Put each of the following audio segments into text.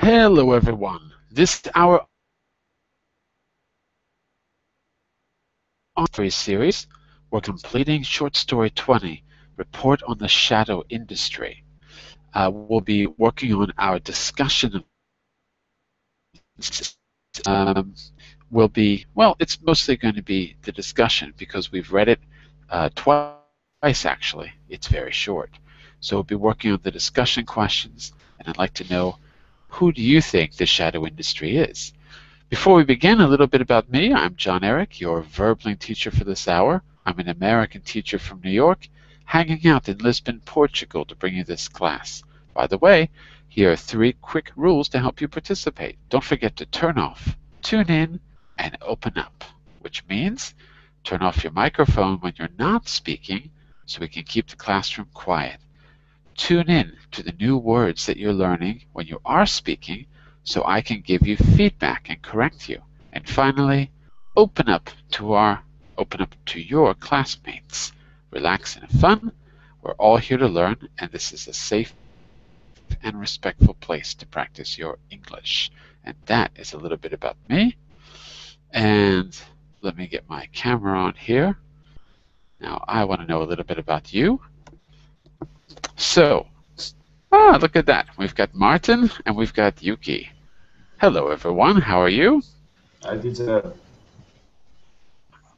Hello, everyone. This is our series. We're completing short story 20, Report on the Shadow Industry. We'll be working on our discussion. It's mostly going to be the discussion because we've read it twice, actually. It's very short. So we'll be working on the discussion questions, and I'd like to know, who do you think the shadow industry is? Before we begin, a little bit about me. I'm John Eric, your verbling teacher for this hour. I'm an American teacher from New York, hanging out in Lisbon, Portugal to bring you this class. By the way, here are 3 quick rules to help you participate. Don't forget to turn off, tune in, and open up, which means turn off your microphone when you're not speaking so we can keep the classroom quiet. Tune in to the new words that you're learning when you are speaking so I can give you feedback and correct you. And finally, open up to your classmates. Relax and have fun. We're all here to learn, and this is a safe and respectful place to practice your English. And that is a little bit about me. And let me get my camera on here. Now I want to know a little bit about you. So, look at that. We've got Martin and we've got Yuki. Hello, everyone. How are you? I did that.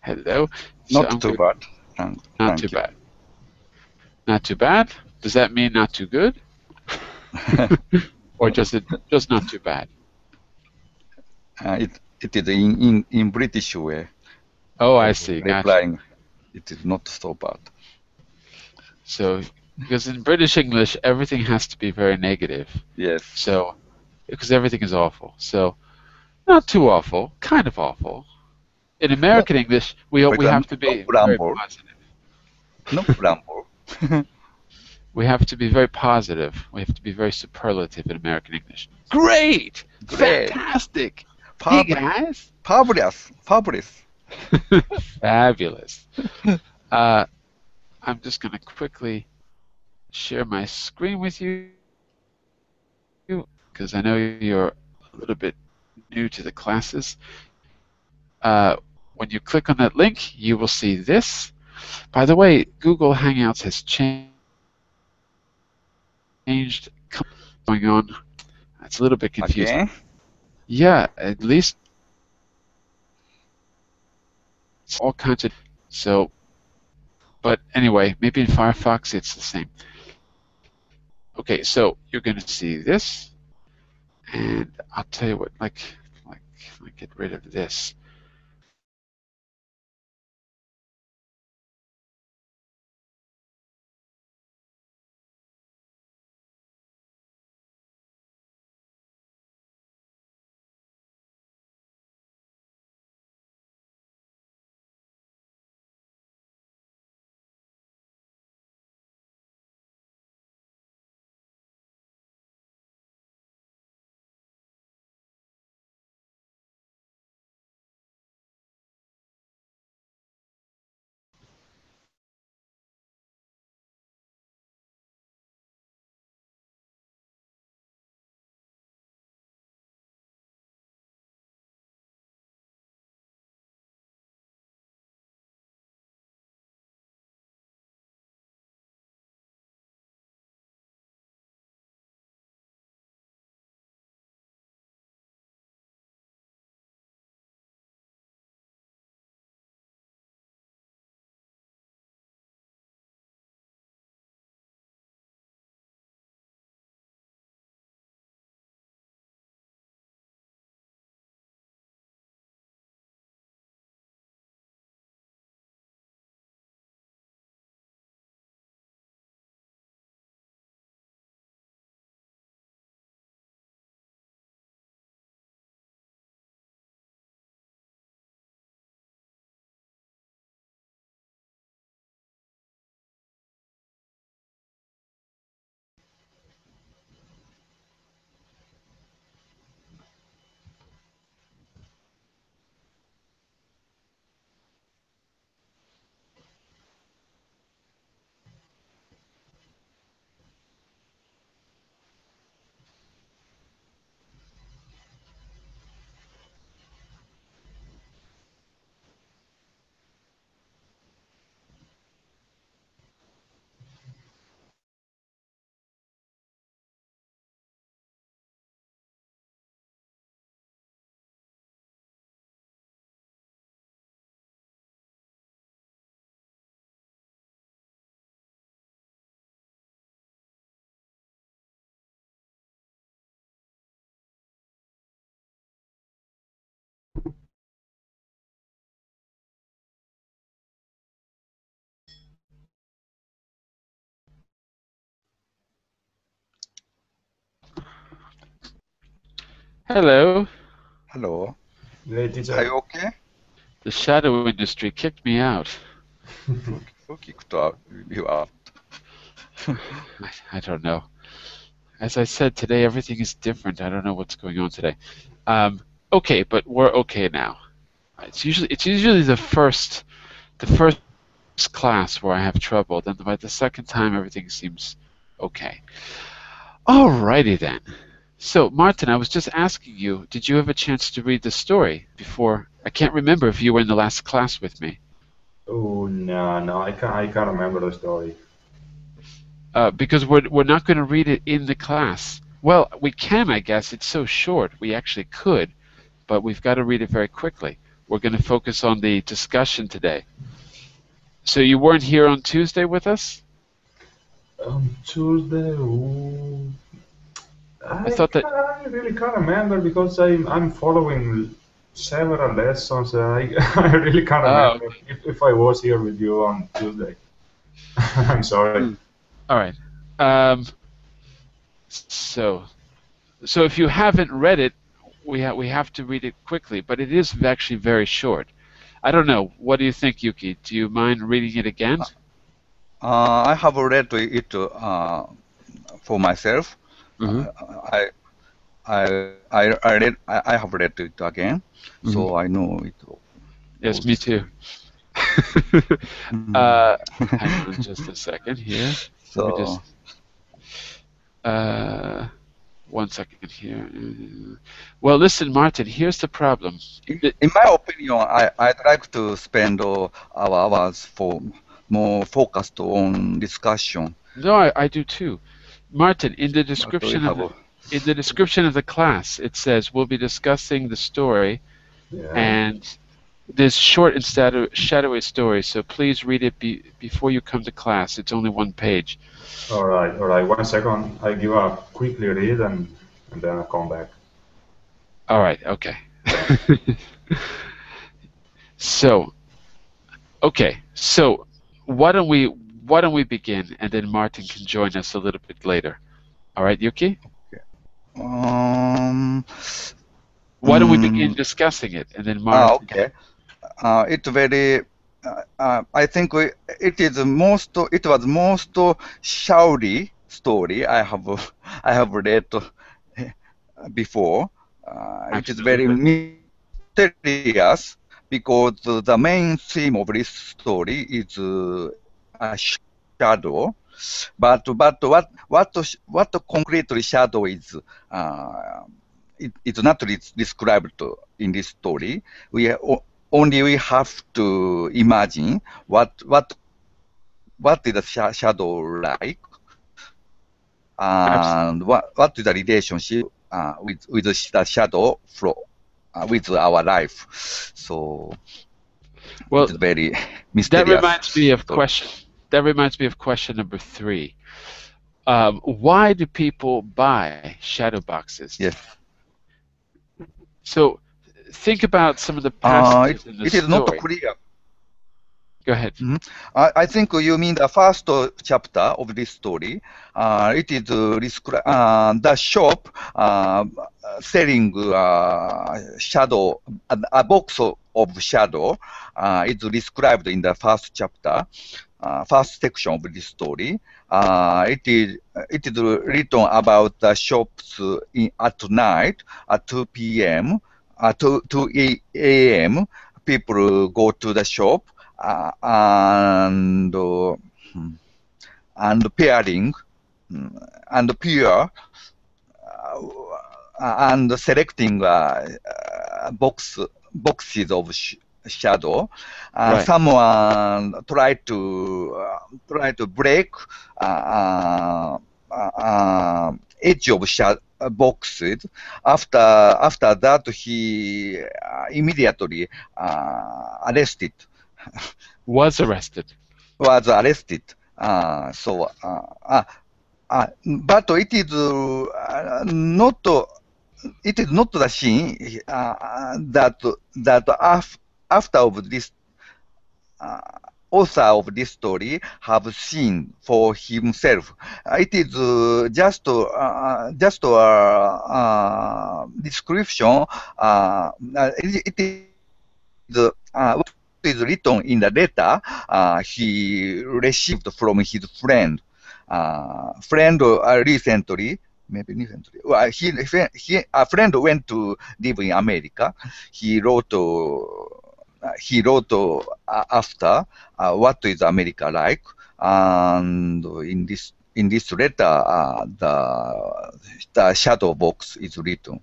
Hello. Not too bad. Not too bad. Not too bad? Does that mean not too good? Or just not too bad? It is in British way. Oh, I see. Replying, gotcha. it is not so bad. So, because in British English, everything has to be very negative. Yes. So, because everything is awful. So, not too awful, kind of awful. In American English, we have to be very positive. No ramble. We have to be very positive. We have to be very superlative in American English. Great! Fantastic! Hey, guys! Fabulous! Fabulous. I'm just going to quickly share my screen with you because I know you're a little bit new to the classes. When you click on that link, you will see this. By the way, Google Hangouts has changed going on. It's a little bit confusing. Okay. Yeah, at least it's all kinds of but anyway, maybe in Firefox it's the same. Okay, so you're going to see this, and I'll tell you what, like get rid of this. Hello. Hello. Hey, Are teacher. you okay? The shadow industry kicked me out. Who kicked you out? I don't know. As I said, today everything is different. I don't know what's going on today. Okay, but we're okay now. It's usually the first class where I have trouble. Then by the second time, everything seems okay. Alrighty then. So, Martin, I was just asking you, did you have a chance to read the story before? I can't remember if you were in the last class with me. Oh no, I can't remember the story. Because we're not going to read it in the class. Well, we can, I guess. It's so short. We actually could, but we've got to read it very quickly. We're going to focus on the discussion today. So you weren't here on Tuesday with us? Tuesday. I thought that. I really can't remember because I'm following several lessons. I really can't Oh, remember if I was here with you on Tuesday. I'm sorry. all right. Um, so, so if you haven't read it, we have to read it quickly, but it is actually very short. I don't know. What do you think, Yuki? Do you mind reading it again? I have read it for myself. Mm-hmm. I have read it again, so I know it. Yes, me too. Hang on just a second here. Let me just. So 1 second here. Well, listen, Martin. Here's the problem. in my opinion, I'd like to spend our hours for more focused on discussion. No, I do too, Martin. In the But we description have of the class, it says we'll be discussing the story, Yeah. and this short and shadowy story. So please read it before you come to class. It's only 1 page. All right. 1 second. I give a quickly read and then I come back. All right. Okay. So, okay. So, why don't we begin, and then Martin can join us a little bit later. All right, Yuki? um. Why don't we begin discussing it, and then Martin? Okay. It's very. I think it was most shouty story I have read before. It is very mysterious because the main theme of this story is a shadow. But what concretely shadow is? It's not described in this story. We have to imagine what is the shadow like, and what is the relationship with the shadow with our life. So it's very mysterious. That reminds me of question number 3. Why do people buy shadow boxes? Yes. So think about some of the passages in the story. It is not clear. Go ahead. I think you mean the first chapter of this story. It is the shop selling shadow, a box of shadow is described in the first chapter, first section of this story. It is written about the shops at night at 2 p.m. 2 a.m. People go to the shop and pairing and peer and selecting boxes of shadow. Someone tried to break edge of boxes. After that, he immediately arrested. Was arrested. Was arrested. But it is not. It is not the scene that after of this author of this story have seen for himself. It is just a description. It is what is written in the letter he received from his friend. Friend recently, maybe recently, well, a friend went to live in America. He wrote. After what is America like, and in this letter, the shadow box is written.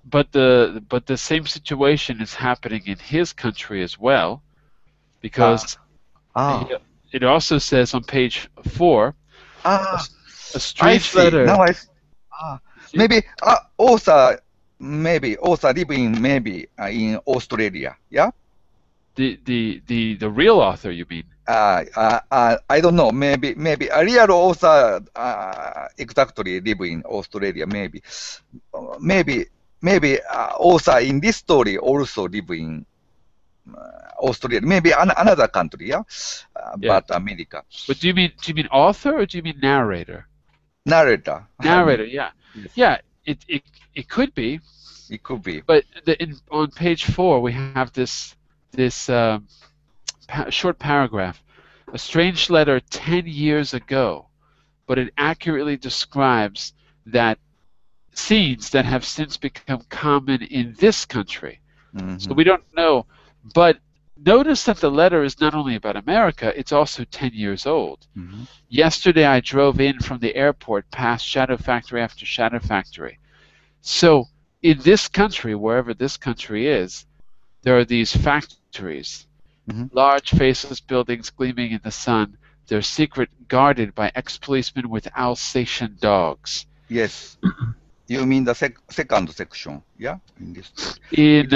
But the same situation is happening in his country as well, because it also says on page 4, a I strange see. letter. Now maybe author live in in Australia. Yeah. The real author, you mean? I don't know. Maybe a real author exactly live in Australia. Maybe author in this story also live in Australia. Maybe another country. Yeah, Yeah. but America. But do you mean author or do you mean narrator? Narrator. Narrator, yeah. Yes. Yeah, it could be. It could be. But on page 4 we have this short paragraph. A strange letter 10 years ago, but it accurately describes that scenes that have since become common in this country. So we don't know, but notice that the letter is not only about America, it's also 10 years old. Yesterday I drove in from the airport past shadow factory after shadow factory. So in this country, wherever this country is, there are these factories, large faceless buildings gleaming in the sun. They're secret guarded by ex-policemen with Alsatian dogs. Yes. You mean the second section, yeah? In this story.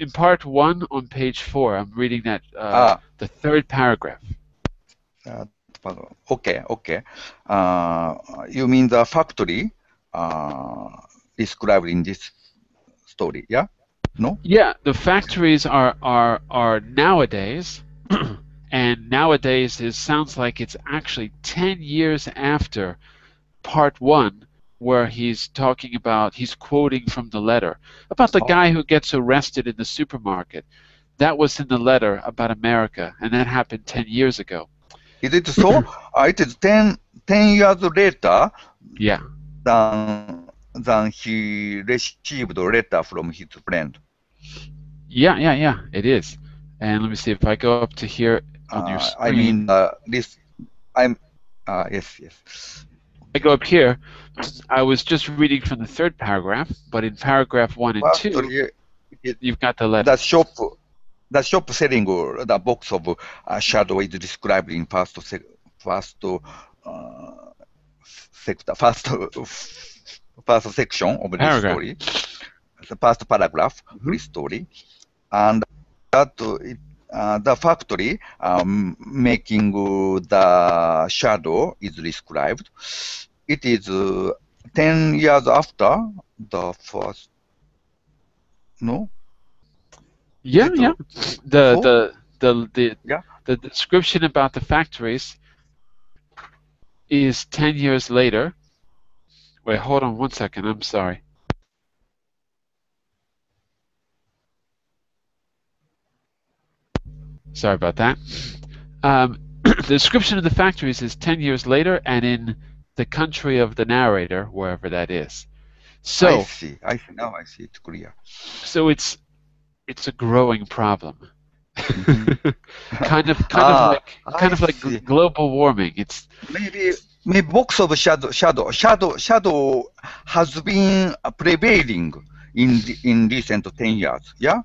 In part 1 on page 4, I'm reading that the third paragraph. Okay. You mean the factory described in this story, yeah? No? Yeah, the factories are nowadays, and nowadays sounds like it's actually 10 years after part 1, where he's quoting from the letter about the guy who gets arrested in the supermarket. That was in the letter about America, and that happened 10 years ago. Is it so? It is 10 years later. Yeah. Than he received a letter from his friend. Yeah. It is. And let me see if I go up to here on your screen. I mean, yes. I go up here. I was just reading from the third paragraph, but in paragraph 1 and 2, you've got the letter. The shop selling the box of shadow is described in first section of this story, the first paragraph of this story, and that the factory making the shadow is described. It is 10 years after the first. No. Yeah. The description about the factories is 10 years later. Wait, hold on 1 second. I'm sorry. Sorry about that. The description of the factories is 10 years later, and in the country of the narrator, wherever that is. So I see. Now I see it clear. So it's a growing problem. kind of like global warming. It's maybe box of shadow has been prevailing in recent 10 years, yeah?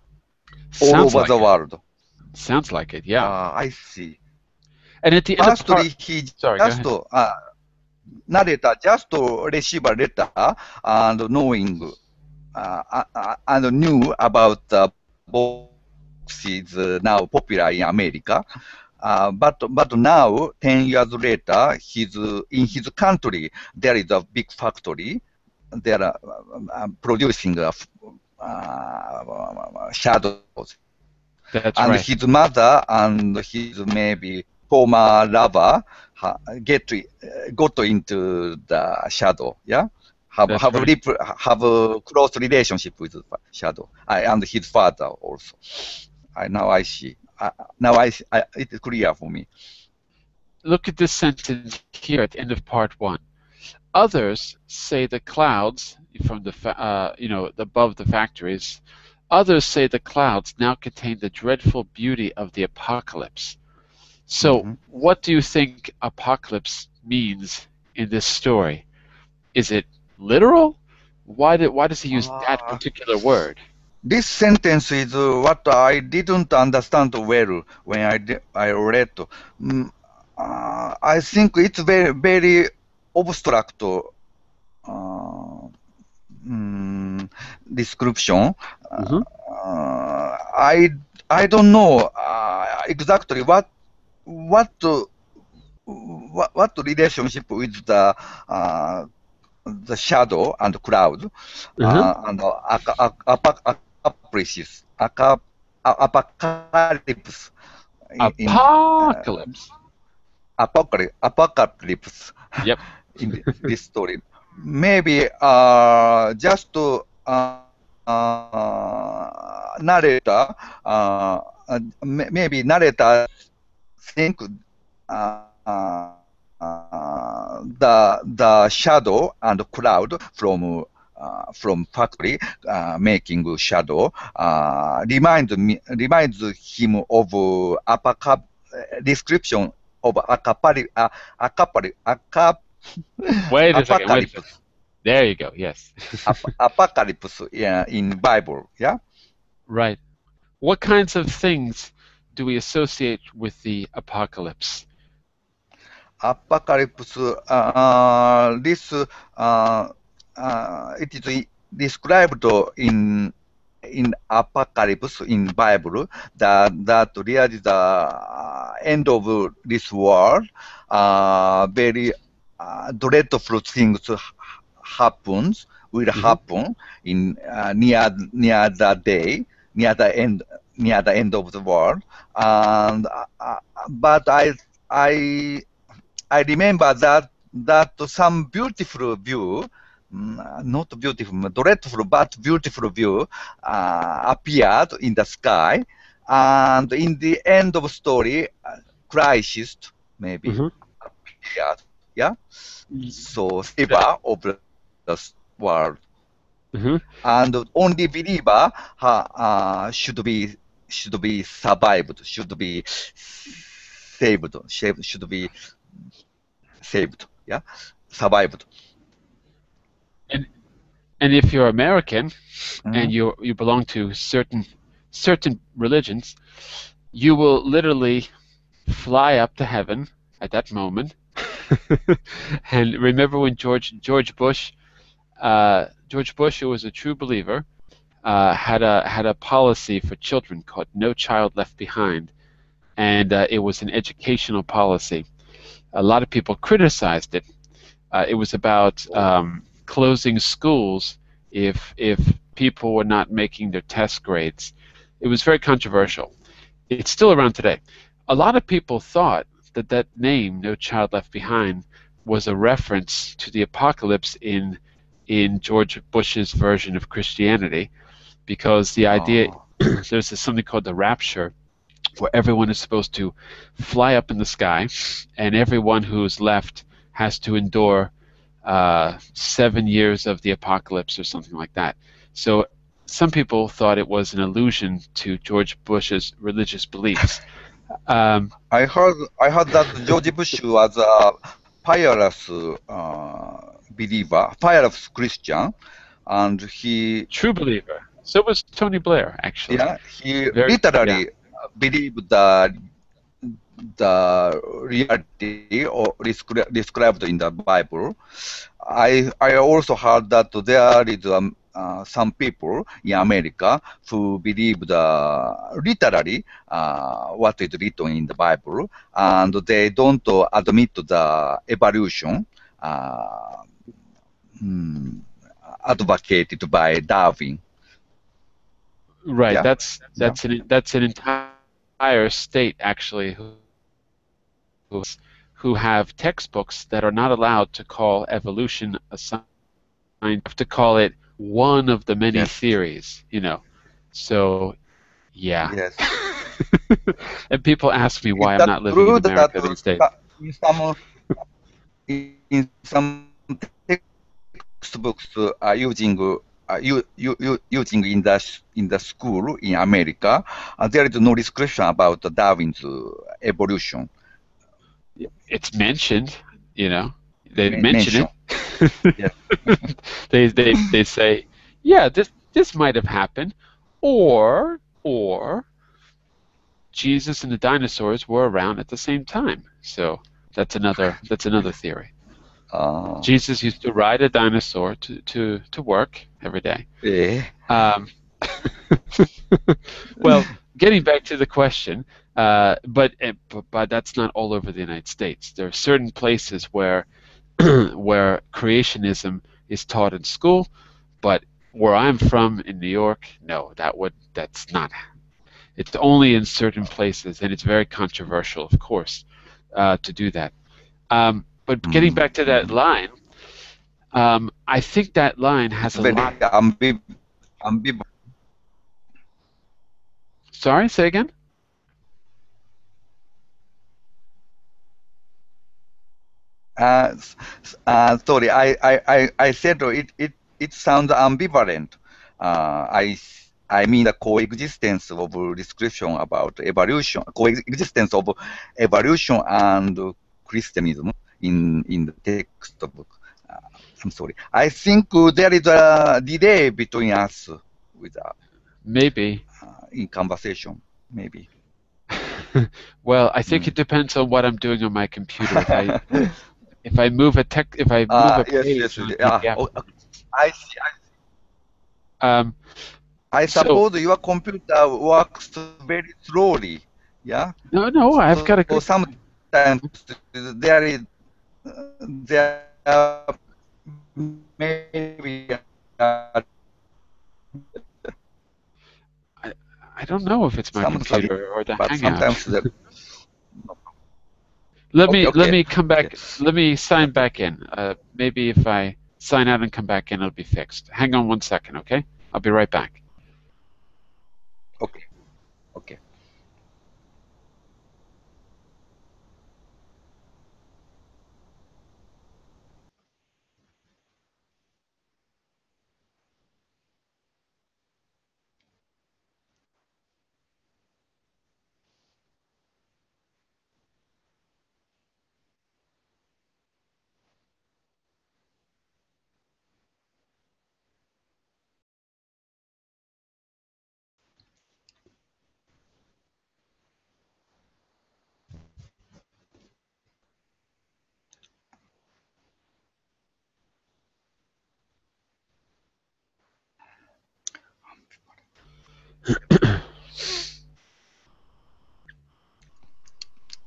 All over the world. Sounds like it, yeah. I see. And at the end of part... narrator just received a letter and knowing and knew about the box is now popular in America. But now, 10 years later, in his country, there is a big factory. They are producing shadows. That's and right. his mother and his maybe former lover got into the shadow. Yeah, That's right. have a close relationship with the shadow and his father also. Now I see. Now it's clear for me. Look at this sentence here at the end of part 1. Others say the clouds from above the factories. Others say the clouds now contain the dreadful beauty of the apocalypse. So, what do you think apocalypse means in this story? Is it literal? Why does he use that particular word? This sentence is what I didn't understand well when I read. I think it's very abstract description. I don't know exactly what relationship with the shadow and cloud and apocalypse Apocalypse. Apocalypse Yep. in this story. Maybe just narrator, maybe narrator think the shadow and cloud from factory making shadow reminds him of description of Wait a second. apocalypse. There you go. Yes. Apocalypse, yeah, in Bible, yeah. Right. What kinds of things do we associate with the apocalypse? Apocalypse. This it is described in Apocalypse in Bible that there is the end of this world. Very dreadful things will happen in near the day, near the end of the world. And but I remember that some beautiful view, not beautiful, dreadful, but beautiful view appeared in the sky, and in the end of story, crisis maybe appeared. Yeah, so savior of the world, and only believer should be survived, should be saved, should be saved, yeah, survived. And if you're American and you belong to certain religions, you will literally fly up to heaven at that moment. And remember when George Bush, who was a true believer, had a policy for children called "No Child Left Behind," and it was an educational policy. A lot of people criticized it. It was about closing schools if people were not making their test grades. It was very controversial. It's still around today. A lot of people thought that name, No Child Left Behind, was a reference to the apocalypse in George Bush's version of Christianity, because the idea there's something called the rapture, where everyone is supposed to fly up in the sky, and everyone who's left has to endure 7 years of the apocalypse or something like that. So some people thought it was an allusion to George Bush's religious beliefs. I heard that George Bush was a pious believer, pious Christian, and he true believer. So was Tony Blair, actually. Yeah, he literally believed the reality or described in the Bible. I also heard that there is some people in America who believe literally what is written in the Bible, and they don't admit the evolution advocated by Darwin. Right. Yeah, yeah. That's an entire state actually who have textbooks that are not allowed to call evolution a science. You have to call it one of the many Yes, theories, you know. So yeah. yes. And people ask me Is why I'm that not living in true that America these days. in some textbooks are using in the school in America, there is no description about Darwin's evolution It's mentioned, you know. They mention mention. it. Yes. They say, yeah, this might have happened, or Jesus and the dinosaurs were around at the same time. So that's another theory. Uh, Jesus used to ride a dinosaur to work every day. eh, Um, well, getting back to the question, but that's not all over the United States. There are certain places where where creationism is taught in school, but where I'm from in New York, no, that's not. It's only in certain places, and it's very controversial, of course, to do that. But getting back to that line, I think that line has it's a very lot. ambivalent. Sorry, say again. Sorry, I said it sounds ambivalent. I mean the coexistence of description about evolution, coexistence of evolution and Christianism in the textbook. Uh, I'm sorry. I think there is a delay between us with Maybe. in conversation, maybe. Well, I think Mm. it depends on what I'm doing on my computer. If I move a Yes, yes. page on a PDF. Oh, okay. I see. Um, I so suppose your computer works very slowly. Yeah. no, I've got a So good. sometimes there maybe I, I don't know if it's my some computer or the but Hangout. sometimes there. Let Okay. me come Okay. back. Let me sign back in. Maybe if I sign out and come back in, it'll be fixed. Hang on one second, okay? I'll be right back. Okay. Okay.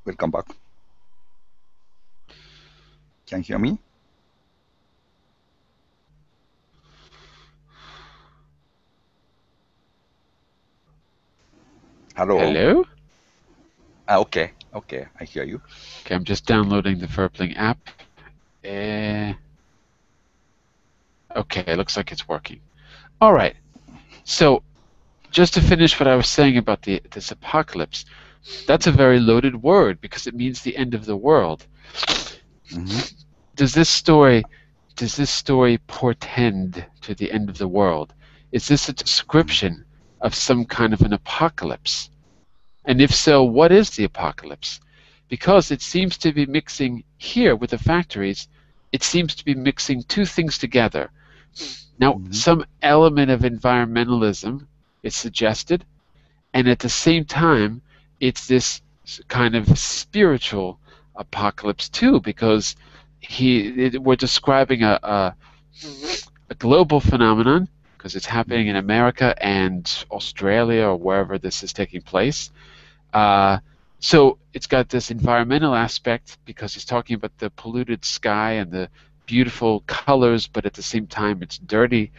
Welcome back. Can you hear me? Hello. Hello? Okay. Okay. I hear you. Okay, I'm just downloading the Verpling app. Okay, looks like it's working. All right. So just to finish what I was saying about this apocalypse, that's a very loaded word because it means the end of the world. Mm-hmm. Does this story portend to the end of the world? Is this a description of some kind of an apocalypse? And if so, what is the apocalypse? Because it seems to be mixing here with the factories, it seems to be mixing two things together. Now, Mm-hmm. some element of environmentalism is suggested, and at the same time, it's this kind of spiritual apocalypse too, because we're describing a global phenomenon because it's happening in America and Australia or wherever this is taking place. Uh, so it's got this environmental aspect because he's talking about the polluted sky and the beautiful colors, but at the same time it's dirty.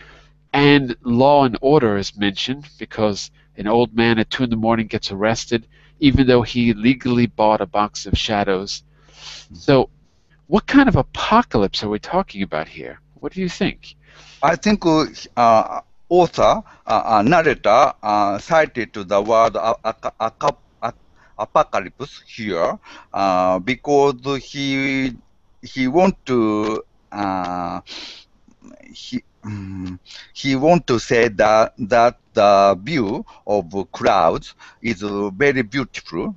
And law and order is mentioned because an old man at 2 in the morning gets arrested even though he legally bought a box of shadows. So what kind of apocalypse are we talking about here? What do you think? I think author, narrator cited the word apocalypse here because he want to he want to say that the view of clouds is very beautiful,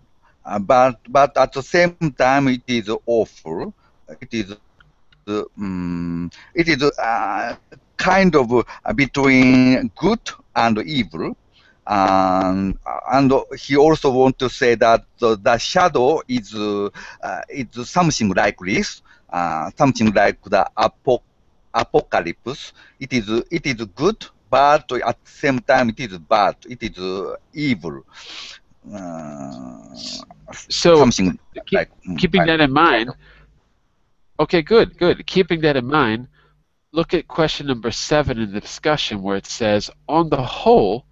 but at the same time it is awful. It is kind of between good and evil. And he also want to say that the shadow is something like this, something like the apocalypse. It is good, but at the same time it is bad. It is evil. So Something like keeping that in mind, okay, good. Keeping that in mind, look at question number 7 in the discussion where it says, on the whole,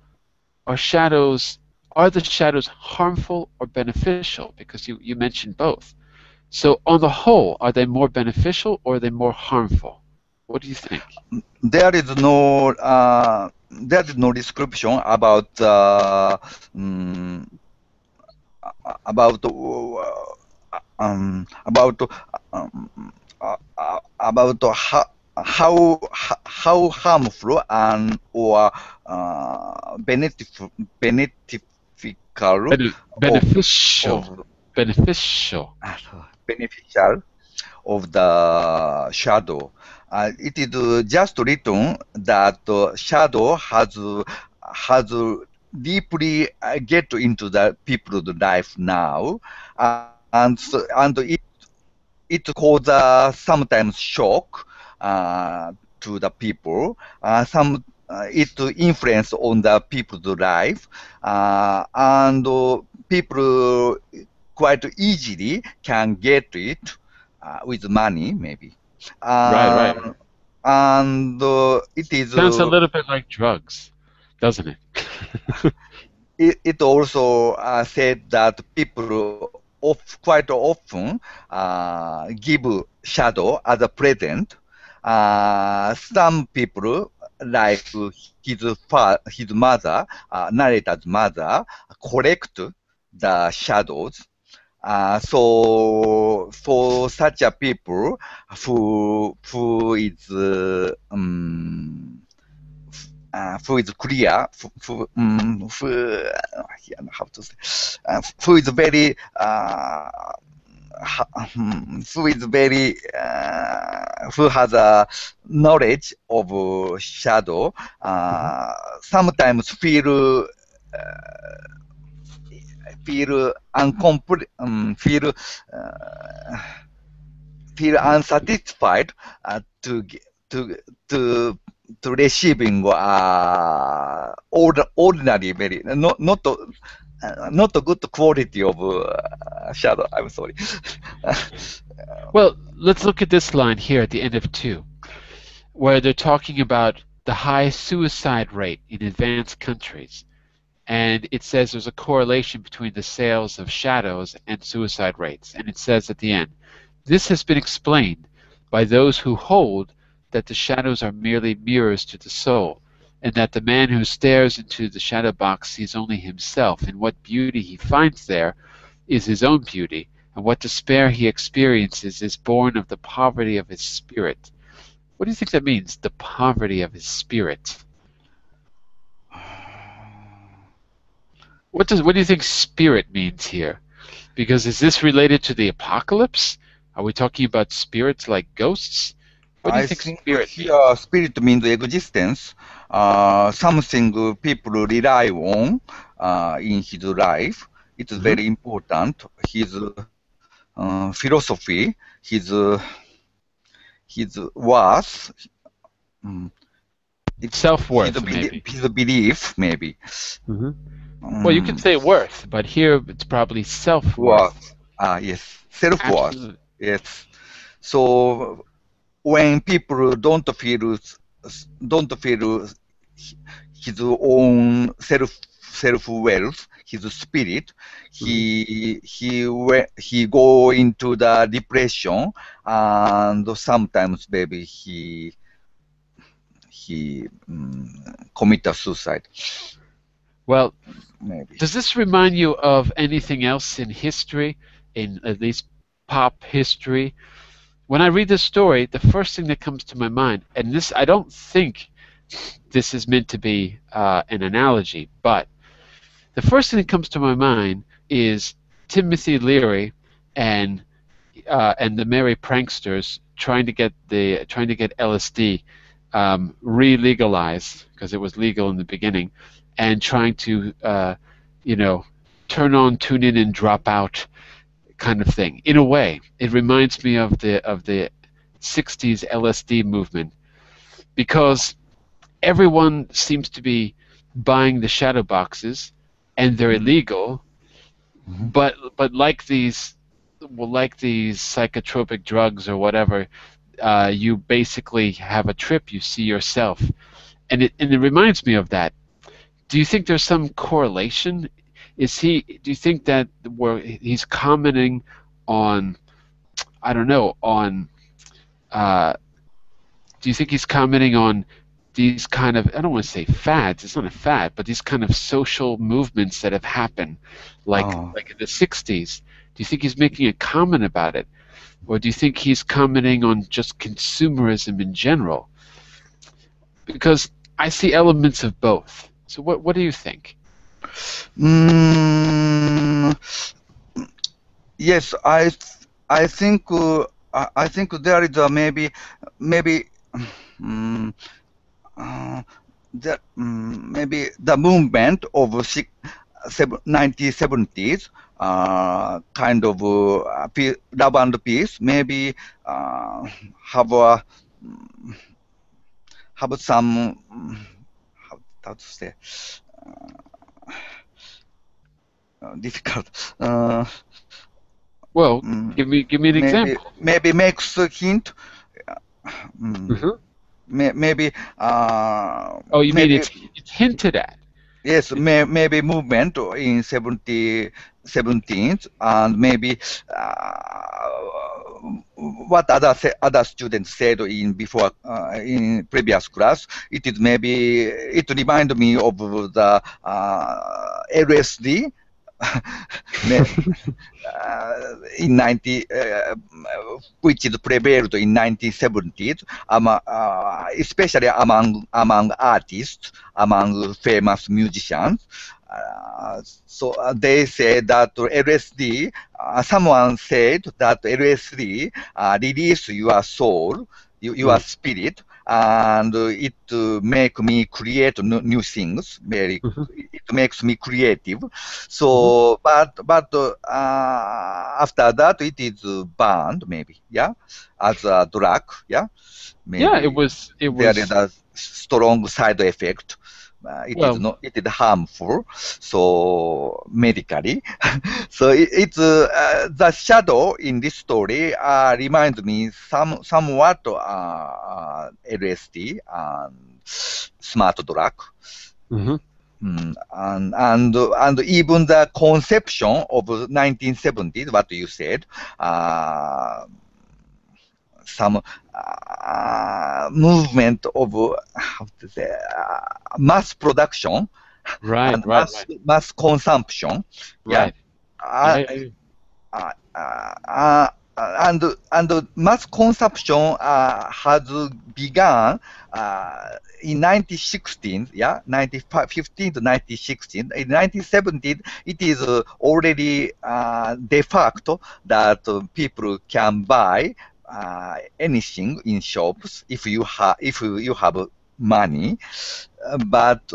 are the shadows harmful or beneficial? Because you mentioned both. So on the whole, are they more beneficial or are they more harmful? What do you think? There is no description about about how harmful and or beneficial Beneficial. beneficial of the shadow. It is just written that shadow has deeply get into the people's life now, and it causes sometimes shock to the people. It influence on the people's life, and people quite easily can get it with money, maybe. Right. And it is Sounds a little bit like drugs, doesn't it? it also said that people quite often give shadow as a present. Some people, like his mother, narrator's mother, collect the shadows. So for such a people who is clear, how to say, who is very who has a knowledge of shadow, sometimes feel feel unsatisfied to receiving ordinary, very not a good quality of shadow. I'm sorry. Well, let's look at this line here at the end of 2, where they're talking about the high suicide rate in advanced countries. And it says there's a correlation between the sales of shadows and suicide rates. And it says at the end, this has been explained by those who hold that the shadows are merely mirrors to the soul, and that the man who stares into the shadow box sees only himself, and what beauty he finds there is his own beauty, and what despair he experiences is born of the poverty of his spirit. What do you think that means, the poverty of his spirit? What do you think spirit means here? Because is this related to the apocalypse? Are we talking about spirits like ghosts? What do you think spirit means? Spirit means existence, something people rely on in his life. It's very important. His philosophy, his worth, Self-worth, maybe. His belief, maybe. Well, you can say worth, but here it's probably self-worth. Yes, self-worth. Absolutely. Yes. So when people don't feel his own self-wealth, his spirit. He go into the depression, and sometimes maybe he commit a suicide. Well, Maybe. does this remind you of anything else in history, in at least pop history? When I read this story, the first thing that comes to my mind, and this, I don't think this is meant to be an analogy, but the first thing that comes to my mind is Timothy Leary and the Merry Pranksters trying to get LSD re-legalized, because it was legal in the beginning, and trying to turn on, tune in, and drop out kind of thing. In a way, it reminds me of the 60s LSD movement, because everyone seems to be buying the shadow boxes, and they're illegal, but like these psychotropic drugs or whatever, you basically have a trip. You see yourself, and it reminds me of that. Do you think there's some correlation? Do you think that where he's commenting on, I don't know, on, do you think he's commenting on these kind of, I don't want to say fads, it's not a fad, but these kind of social movements that have happened, like in the 60s? Do you think he's making a comment about it? Or do you think he's commenting on just consumerism in general? Because I see elements of both. So what do you think? Yes, I think there is a maybe maybe the movement of 1970s, kind of love and peace, maybe have some how to say difficult. Well, give me an example. Maybe makes a hint. Maybe. Oh, you mean it's hinted at? Yes, maybe movement in 17th, and maybe what other students said in before in previous class. It reminded me of the LSD. In 90, which is prevailed in 1970s, especially among artists, among famous musicians. So they say that LSD. Someone said that LSD release your soul, your spirit, and it make me create new things. It makes me creative. So, but after that, it is banned, maybe, yeah, as a drug, yeah. Maybe yeah, it was. There is a strong side effect. It is harmful, so medically. So it's the shadow in this story reminds me somewhat LSD and smart drug. And even the conception of 1970s, what you said, some movement of how to say mass production, and mass consumption, right? And mass consumption has begun in 1916, yeah, 1915 to 1916. In 1970s, it is already de facto that people can buy anything in shops if you have money. But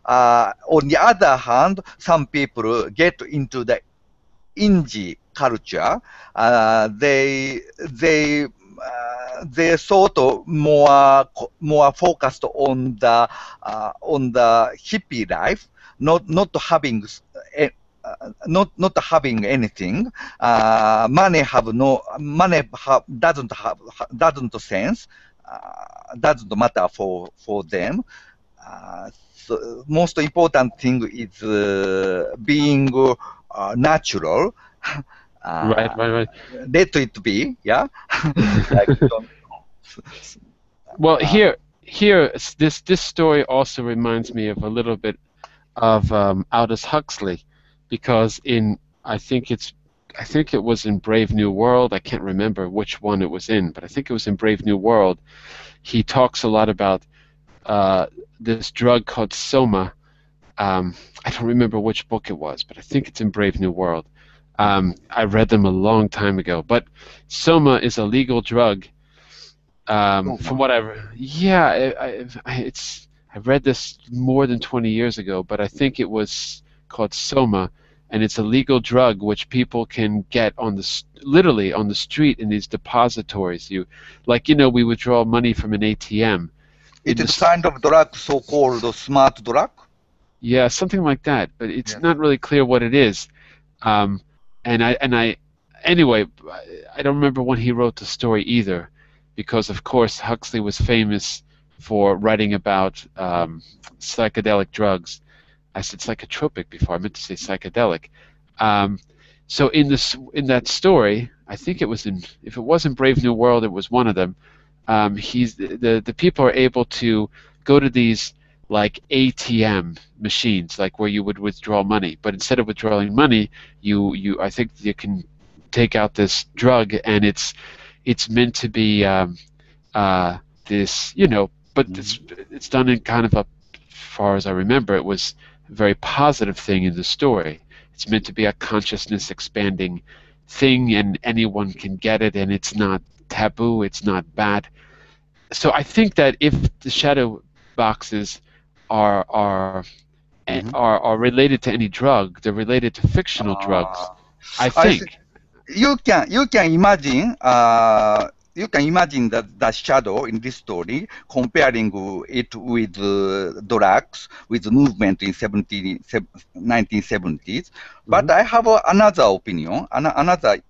on the other hand, some people get into the indie culture. They sort of more focused on the hippie life, not having not having anything. Money doesn't sense, doesn't matter for them. so most important thing is being natural. Right. Let it be, yeah. Like, Well, this story also reminds me of a little bit of Aldous Huxley, because I think it was in Brave New World. I can't remember which one it was in, but I think it was in Brave New World. He talks a lot about this drug called Soma. I don't remember which book it was, but I think it's in Brave New World. I read them a long time ago, but Soma is a legal drug. From whatever, yeah, I read this more than 20 years ago, but I think it was called Soma, and it's a legal drug which people can get literally on the street in these depositories. We withdraw money from an ATM. it is kind of drug, so-called smart drug. Yeah, something like that, but it's not really clear what it is. Anyway, I don't remember when he wrote the story either, because of course Huxley was famous for writing about psychedelic drugs. I said psychotropic before. I meant to say psychedelic. So in that story, I think if it wasn't Brave New World, it was one of them. The people are able to go to these like ATM machines, like where you would withdraw money, but instead of withdrawing money, I think you can take out this drug, and it's meant to be this, but it's done in kind of as far as I remember, it was a very positive thing in the story. It's meant to be a consciousness expanding thing, and anyone can get it, and it's not taboo, it's not bad. So I think that if the shadow boxes are related to any drug, they're related to fictional drugs. I think. You can imagine the shadow in this story, comparing it with drugs, with movement in 1970s. But I have another opinion, another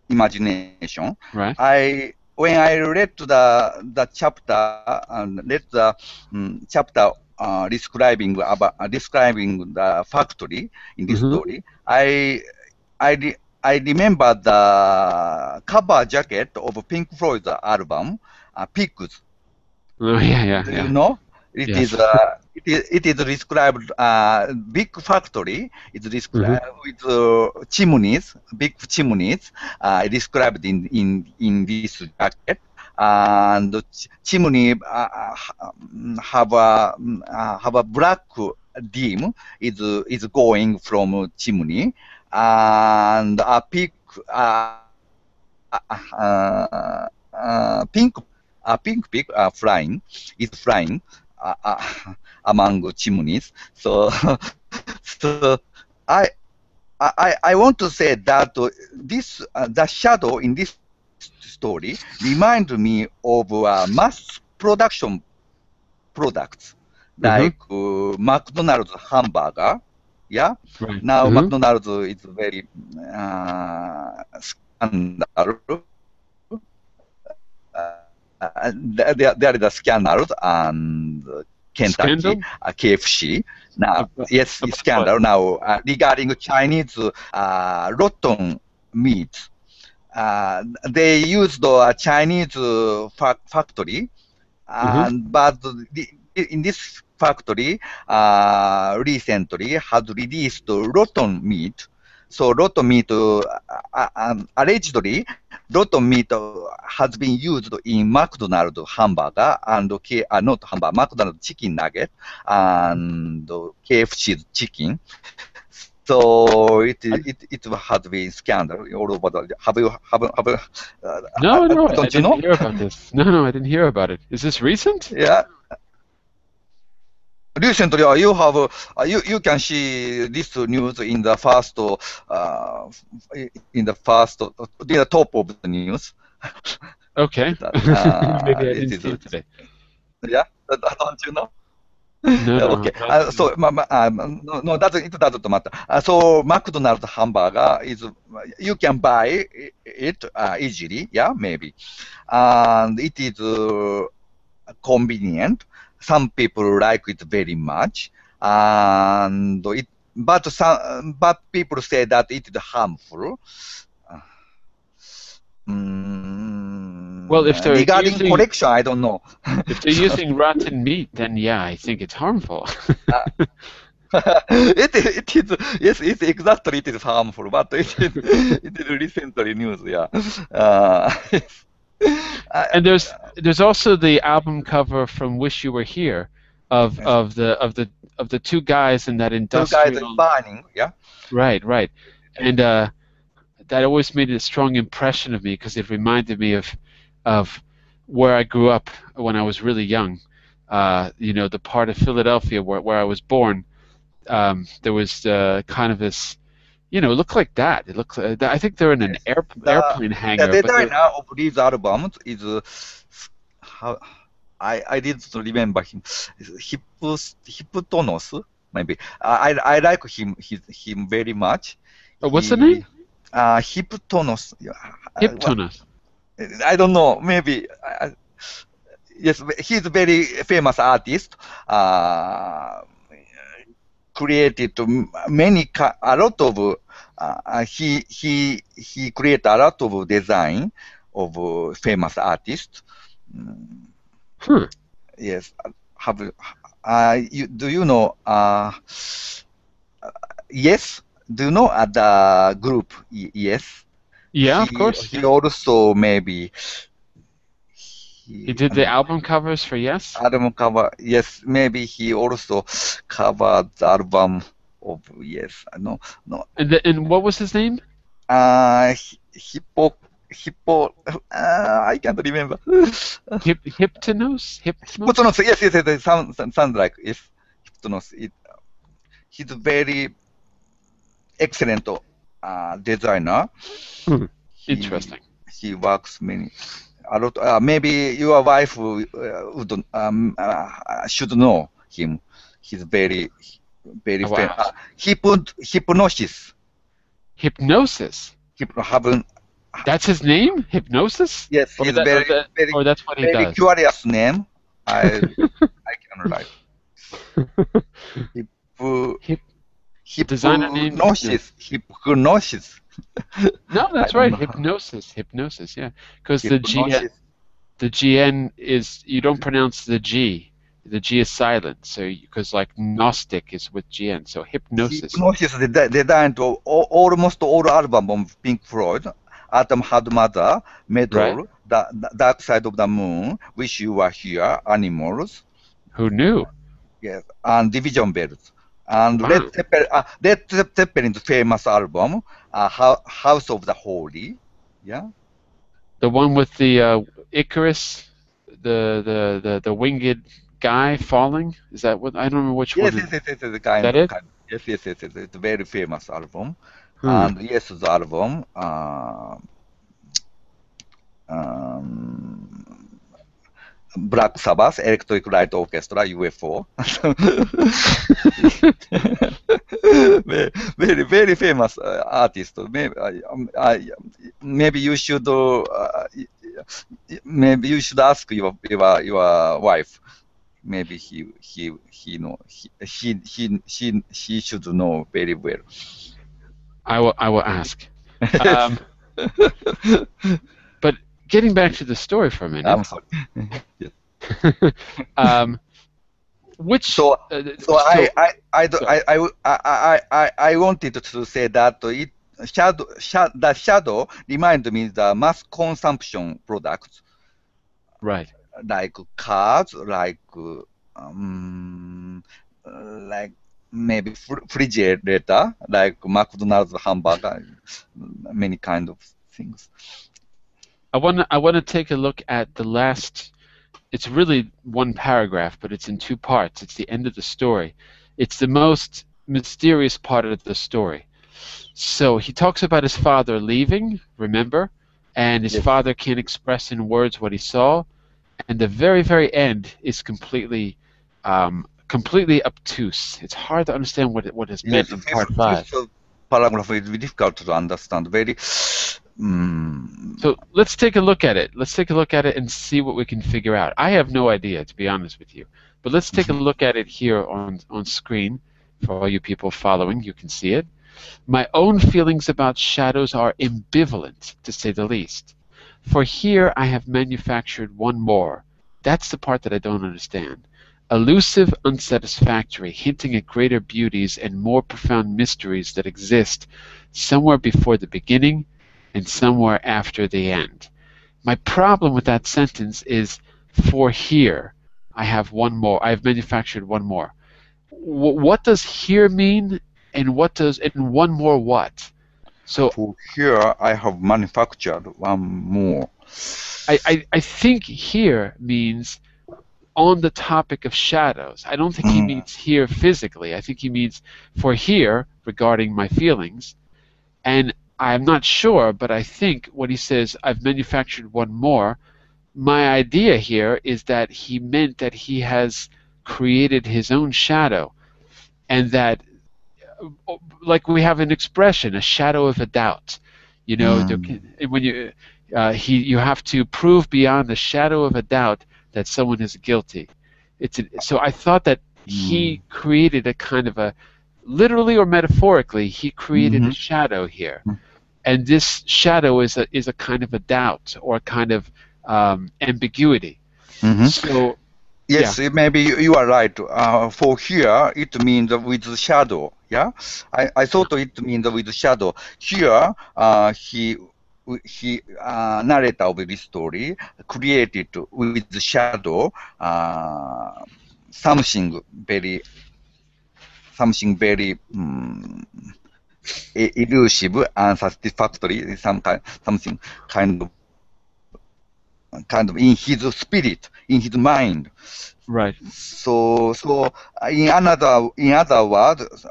imagination. Right. When I read the chapter chapter describing the factory in this story, I remember the cover jacket of Pink Floyd's album, Pigs. Oh, yeah. Do you know? It is described big factory. It's described with chimneys, big chimneys, described in this jacket. And the chimney have a black dim is going from chimney, and a pink pig flying among chimneys. So I want to say that the shadow in this story reminds me of mass production products like McDonald's hamburger. Yeah. Right. Now McDonald's is very scandal. There is a scandal and Kentucky, KFC. Now, yes, scandal now regarding Chinese rotten meat. They used a Chinese factory, but in this factory recently has released rotten meat. So rotten meat, allegedly, rotten meat has been used in McDonald's hamburger and not hamburger, McDonald's chicken nugget and KFC chicken. So it has been scandal all over the. Have you? No, don't I you didn't know? hear about this. No, I didn't hear about it. Is this recent? Yeah. Recently, you can see this news in the first the top of the news. Okay. Maybe I didn't see it today. Yeah, don't you know? No. Okay. So no, it doesn't matter. So McDonald's hamburger is you can buy it easily. Yeah, maybe, and it is convenient. some people like it very much, and but people say that it is harmful. Well, if they're Regarding using collection, I don't know. if they're using rotten meat, then yeah, I think it's harmful. it is yes, it's exactly it is harmful, but it is recently news, yeah. And there's also the album cover from Wish You Were Here of the two guys in that two industrial guys burning, yeah. right, and that always made a strong impression of me because it reminded me of where I grew up when I was really young. The part of Philadelphia where I was born. There was kind of this, it looked like that. It looked. I think they're in an airplane hangar. The designer of these albums is how I didn't remember him. Hippotonos, maybe. I like him very much. What's the name? Hippotonos. Hiptonos. I don't know. Maybe. Yes, he's a very famous artist. Created a lot of he created a lot of design of famous artists. Yes, do you know? Yes, do you know the group? Yes. Yeah, of course. He also maybe. He did the album covers for Yes? Album cover, yes. Maybe he also covered the album of Yes. No. And what was his name? Hippo. I can't remember. Hiptonos? Hiptonos. Yes. It sounds like yes. Hiptonos. He's a very excellent designer. Interesting. He works a lot. Maybe your wife would should know him. He's very famous. Hypnosis. Hypnosis. That's his name? Hypnosis? Yes, he's very or that's what he very does. curious name. I can write. Designer name? Hypnosis. No, that's right. Hypnosis, yeah. Because the GN is, you don't pronounce the G. The G is silent. So because like Gnostic is with GN. So hypnosis. Hypnosis designed almost all album of Pink Floyd. Atom Had Mother, Metal, Right. the Dark Side of the Moon, Wish You Were Here, Animals. Who knew? Yes, and Division Bells. And Wow. Led Zeppelin's famous album, House of the Holy. Yeah. The one with the Icarus, the winged guy falling. Is that what? I don't remember which one. Yes, the kind that of. it? Yes. It's a very famous album. Hmm. And yes, the album. Black Sabbath, Electric Light Orchestra, UFO. very famous artist. Maybe you should ask your wife. Maybe she should know very well. I will ask. But getting back to the story for a minute. I'm sorry. Yes. I wanted to say that the shadow reminds me the mass consumption products. Right. Like cars, like maybe refrigerator, like McDonald's hamburger, many kind of things. I want to take a look at the last. It's really one paragraph, but it's in two parts. It's the end of the story. It's the most mysterious part of the story. So he talks about his father leaving, remember? And his father can't express in words what he saw. And the very, very end is completely obtuse. It's hard to understand what is meant in part 5. This paragraph is difficult to understand. So let's take a look at it. Let's take a look at it and see what we can figure out. I have no idea, to be honest with you. But let's take a look at it here on screen. For all you people following, you can see it. My own feelings about shadows are ambivalent, to say the least. For here I have manufactured one more. That's the part that I don't understand. Elusive, unsatisfactory, hinting at greater beauties and more profound mysteries that exist somewhere before the beginning and somewhere after the end. My problem with that sentence is, for here I have one more. I have manufactured one more. What does here mean, and one more what? So For here, I have manufactured one more. I think here means on the topic of shadows. I don't think he means here physically. I think he means for here regarding my feelings. And I'm not sure, but I think when he says I've manufactured one more, my idea here is that he meant that he has created his own shadow, and that, like we have an expression, a shadow of a doubt. You know, when you have to prove beyond a shadow of a doubt that someone is guilty. So I thought that he created a kind of a, literally or metaphorically, he created a shadow here, and this shadow is a kind of a doubt or a kind of ambiguity. So yes, maybe you are right. For here, it means with shadow. Yeah, I thought it means with shadow. Here, he narrator of this story created with shadow something very elusive, unsatisfactory, something kind of in his spirit, in his mind. right. So in other words,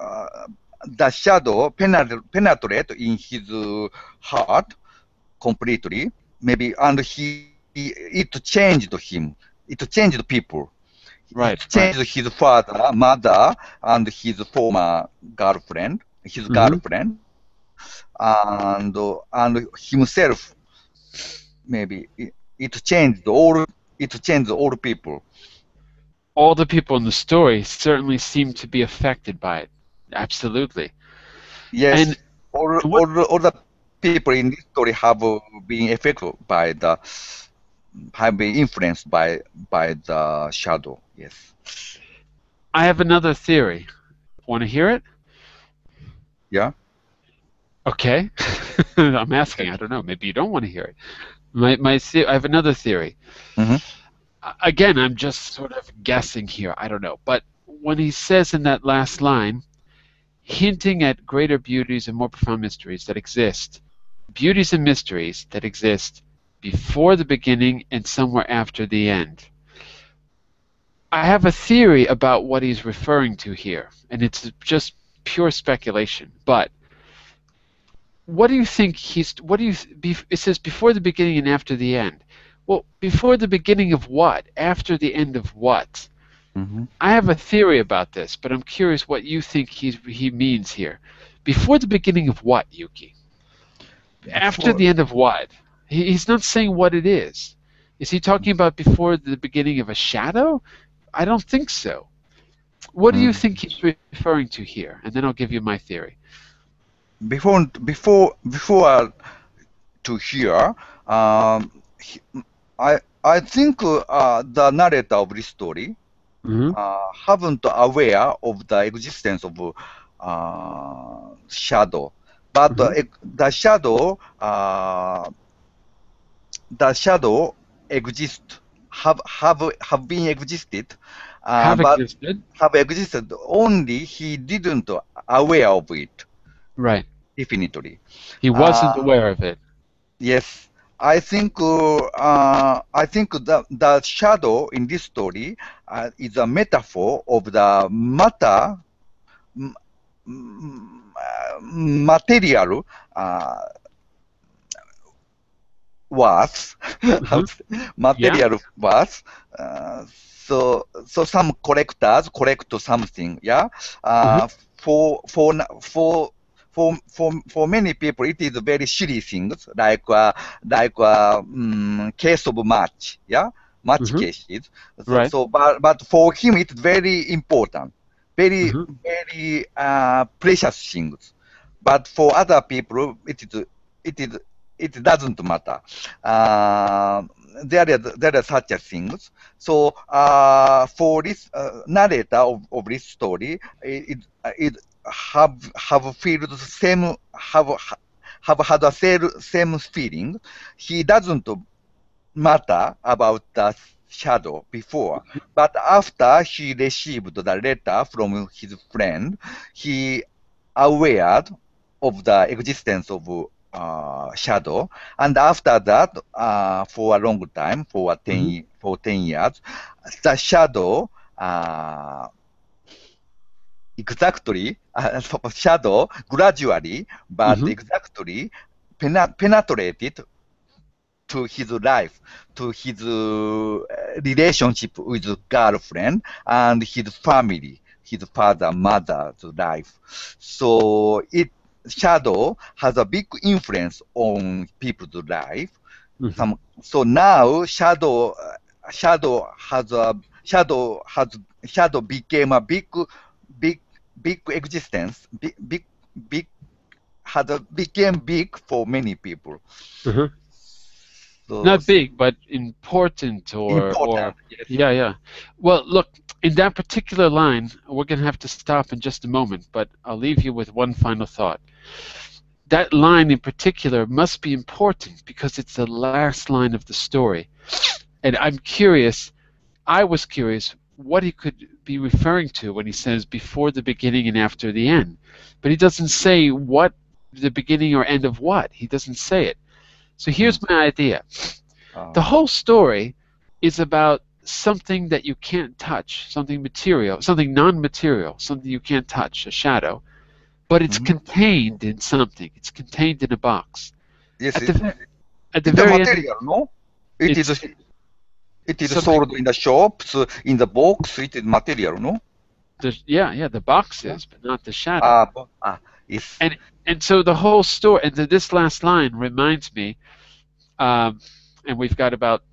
the shadow penetrate in his heart completely, maybe, and it changed him. It changed people. Right, It changed his father, mother, and his former girlfriend, and himself. Maybe it changed all. It changed all people. All the people in the story certainly seem to be affected by it. Absolutely. Yes, And all the people in this story have been affected by have been influenced by the shadow. Yes. I have another theory. Want to hear it? Yeah. Okay. I'm asking. I don't know. Maybe you don't want to hear it. I have another theory. Again, I'm just sort of guessing here. I don't know. But when he says in that last line, hinting at greater beauties and more profound mysteries that exist, beauties and mysteries that exist before the beginning and somewhere after the end. I have a theory about what he's referring to here, and it's just pure speculation. But what do you think it says before the beginning and after the end. Well, before the beginning of what? After the end of what? I have a theory about this, but I'm curious what you think he means here. Before the beginning of what, Yuki? After the end of what? He's not saying what it is. Is he talking about before the beginning of a shadow? I don't think so. What do you think he's referring to here? And then I'll give you my theory. Before to here, I think the narrator of this story haven't aware of the existence of shadow, but the shadow exist have been existed, but existed. Have existed, only he didn't aware of it. Right. Definitely. He wasn't aware of it. Yes. I think the shadow in this story is a metaphor of the material worth, material worth. So some collectors collect something. Yeah. For many people, it is very silly things like case of match, yeah, much cases. So, Right. but for him, it's very important, very precious things. But for other people, it doesn't matter. There are such a things. So for this narrator of this story, it have feel the same have had the same feeling. He doesn't matter about the shadow before, but after he received the letter from his friend, he aware of the existence of shadow, and after that, for a long time, for 10 years, the shadow shadow gradually, but exactly penetrated to his life, to his relationship with girlfriend and his family, his father, mother's life. So shadow has a big influence on people's life. So now shadow became a big existence, became big for many people. So Not big, but important, important. Yes. Yeah. Well, look, in that particular line, we're going to have to stop in just a moment, but I'll leave you with one final thought. That line in particular must be important because it's the last line of the story. And I was curious what he could be referring to when he says before the beginning and after the end. But he doesn't say what the beginning or end of what. He doesn't say it. So here's my idea. The whole story is about something that you can't touch, something material, something non-material, something you can't touch, a shadow, but it's contained in something. It's contained in a box. Yes, at the very material, end, no? It is sold in the shops, in the box. It is material, no? The box is, but not the shadow. Yes. And so the whole story, and this last line reminds me, and we've got about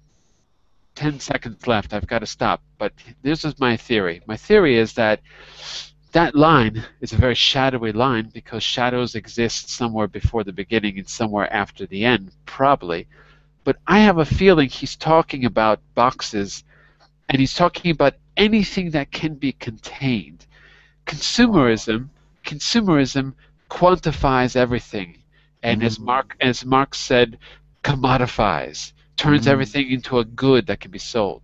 10 seconds left. I've got to stop. But this is my theory. My theory is that line is a very shadowy line because shadows exist somewhere before the beginning and somewhere after the end, probably. But I have a feeling he's talking about boxes, and he's talking about anything that can be contained. Consumerism quantifies everything, and as Marx said, commodifies, turns everything into a good that can be sold.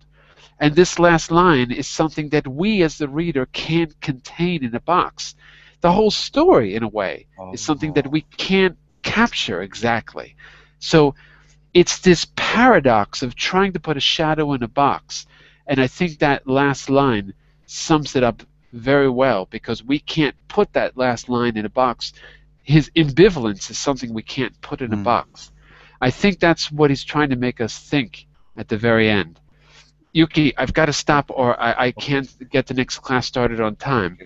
And this last line is something that we as the reader can't contain in a box. The whole story, in a way, is something that we can't capture exactly. So it's this paradox of trying to put a shadow in a box. And I think that last line sums it up very well because we can't put that last line in a box. His ambivalence is something we can't put in a box. I think that's what he's trying to make us think at the very end. Yuki, I've got to stop or I can't get the next class started on time.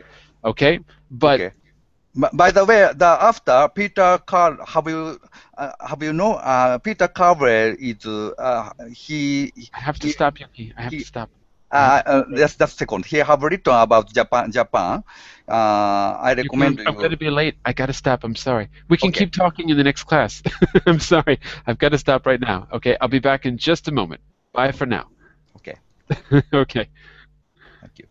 Okay? But okay. By the way, after Peter Carl, have you know Peter Carver is he? I have to stop, Yuki. I have to stop. Just a second. He have written about Japan. I recommend I'm going to be late. I got to stop. I'm sorry. We can keep talking in the next class. I'm sorry. I've got to stop right now. Okay. I'll be back in just a moment. Bye for now. Okay. Okay. Thank you.